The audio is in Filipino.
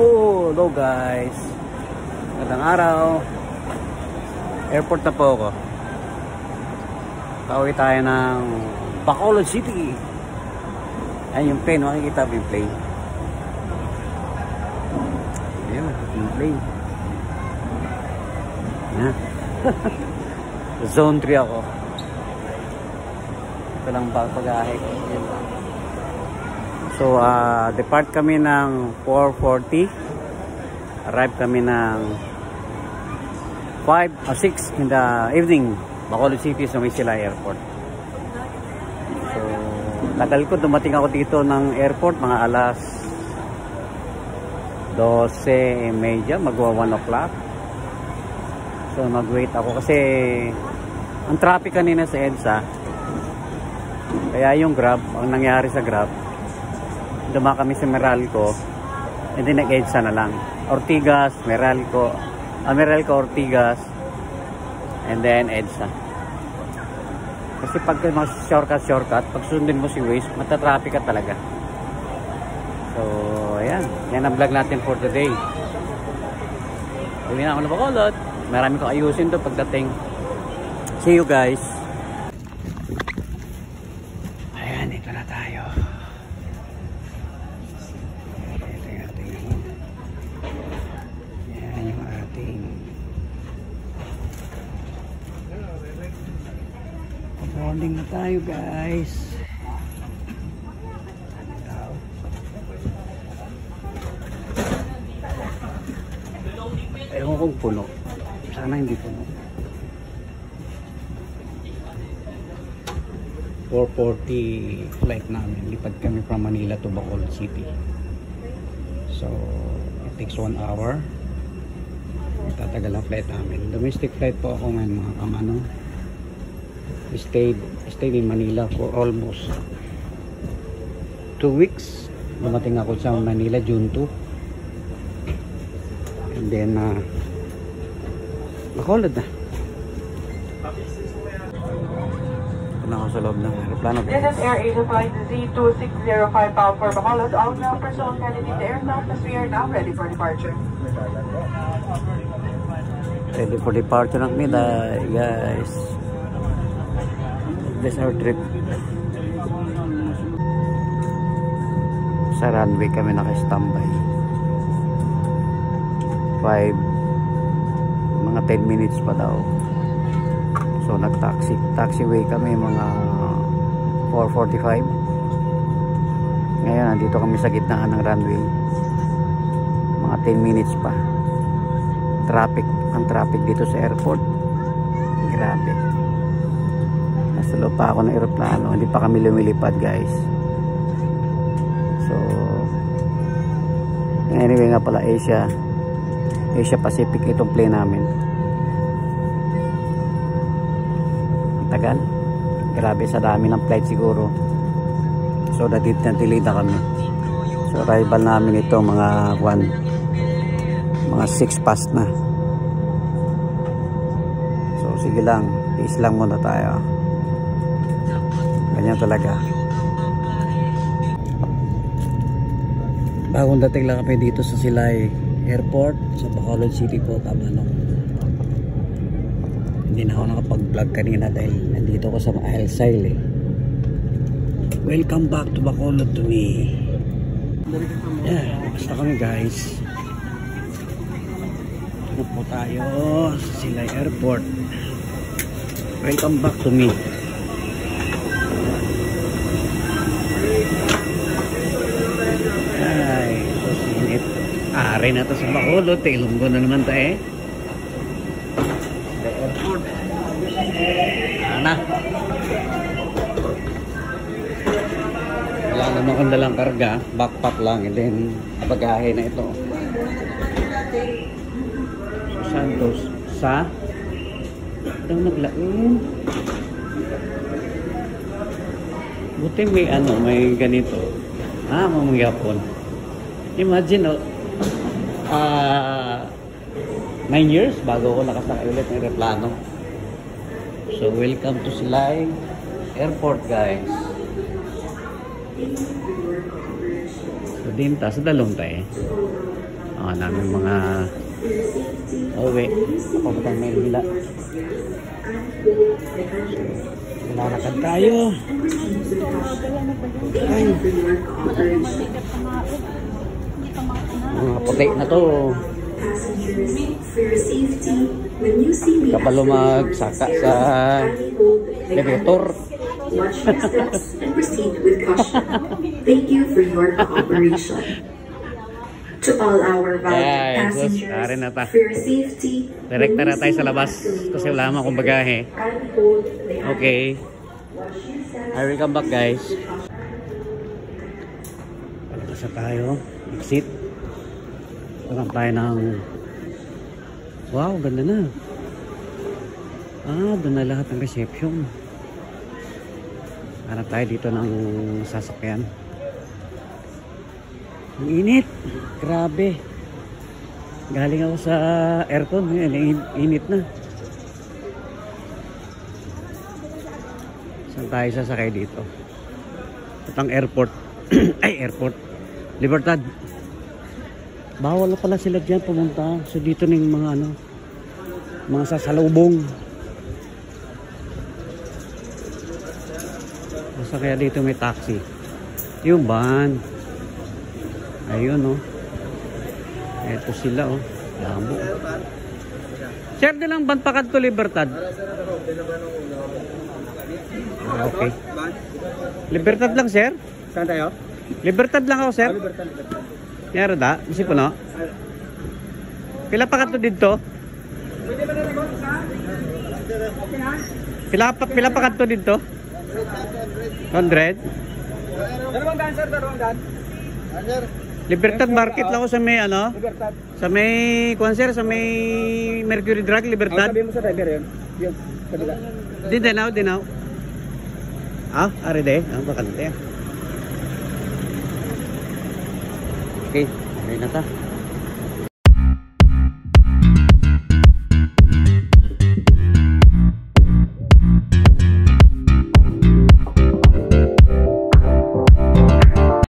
Oh, hello guys. Magandang araw. Airport na po ako. Pauwi tayo ng Bacolod City. Ayan yung plane, makikita mo yung plane. Ayan, yung plane. Ayan. Zone 3 ako. Ito lang pag-ahe ko. So, depart kami ng 4:40. Arrive kami ng 5 or 6 in the evening. Bacolod City sa Silay Airport. So, tagal ko. Dumating ako dito ng airport mga alas 12:30. Magwa 1 o'clock. So, mag-wait ako kasi ang traffic kanina sa EDSA. Kaya yung Grab, ang nangyari sa Grab, duma kami sa Meralco, hindi nag-EDSA na lang. Ortigas, Meralco, Ortigas, and then EDSA. Kasi pag shortcut, pag sundin mo si Waze, matatraffic ka talaga. So, ayan. Yan ang vlog natin for today. Uwi na ako na Bacolod. Marami kong ayusin to pagdating. See you guys. Ayan, ito na tayo. Boarding na tayo guys. Ewan kong puno. Sana hindi puno. 4:40 flight namin. Lipad kami from Manila to Bacolod City. So it takes 1 hour. Tatagal ang flight namin. Domestic flight po ako ngayon mga kamano. Stayed in Manila for almost 2 weeks. Dumating ako sa Manila June 2. And then Bacolod na. Ito na ako sa loob ng aeroplano. This is Air Asia Flight Z2605 bound for Bacolod. All now personnel candidate to aircraft as we are now ready for departure. Ready for departure ng Miday, guys. This our trip. Sa runway kami naka-standby. 5 mga 10 minutes pa daw. So taxiway kami mga 4:45. Ngayon nandito kami sa gitna ng runway. Mga 10 minutes pa. Ang traffic dito sa airport. Grabe. Nasa loob pa ako ng aeroplano. Hindi pa kami lumilipad guys. So anyway nga pala, Asia Pacific itong plane namin. Tagal. Grabe, sa dami ng flight siguro. So natilid na kami. So arrival namin ito mga 6 past na. So sige lang, tiis lang muna tayo. Ganyan talaga. Bagong dating lang kami dito sa Silay Airport sa Bacolod City po. Tama no. Hindi na ako nakapag-vlog kanina dahil nandito ako sa Alsail eh. Welcome back to Bacolod to me. Basta kami guys. Ito po tayo sa Silay Airport. Welcome back to me. Ay, ito sinit. Ari na ito sa Bacolod. Ilonggo na naman tayo eh. The airport. Ana. Wala naman kung dalang karga. Backpack lang. And then, bagahe na ito. Santos sa ito naglain. Buti may may ganito. Mamangyapon. Imagine 9 years bago ako nakasakay ulit ng aeroplano. So welcome to Silay Airport guys. So din ta sa dalong tayo. Namin mga uwi. Papunta may hila. Lalakad tayo. Ay. Mga puti na to. Kapag lumagsaka sa elevator. Watch your steps and proceed with caution. Thank you for your cooperation. To all our valued passengers, for your safety, direkta na tayo sa labas kasi wala naman akong bagahe. Okay. I will come back, guys. Palabas na tayo. Exit. Pagkam tayo ng... Wow, ganda na. Doon na lahat ng reception. Hanap tayo dito ng sasakyan. Ang init. Grabe. Galing ako sa aircon. Init na. Saan tayo sasakay dito? Itong airport. Ay, airport. Libertad. Bawal na pala sila dyan pumunta. So dito ng mga ano, mga sasalubong. Basta kaya dito may taxi. Yung van. Ayun, oh. Eto sila, oh. Lamo. Sir, dilang ban pa kadto Libertad? Okay. Libertad lang, sir? Saan tayo? Libertad lang ako, sir. Libertad. Yara da? Bisi po, no? Pila pa kadto dito? Pila pa kadto dito? 100? Dalawang daan, sir. Dalawang daan. Sir. Libertad Market lang ako sa may ano? Libertad. Sa may, kuwan sir, sa may Mercury Drug, Libertad. Sabi mo sa driver yun. Yun. Kabila. Dinaw. Ari de. Bakante. Okay, ari na ta.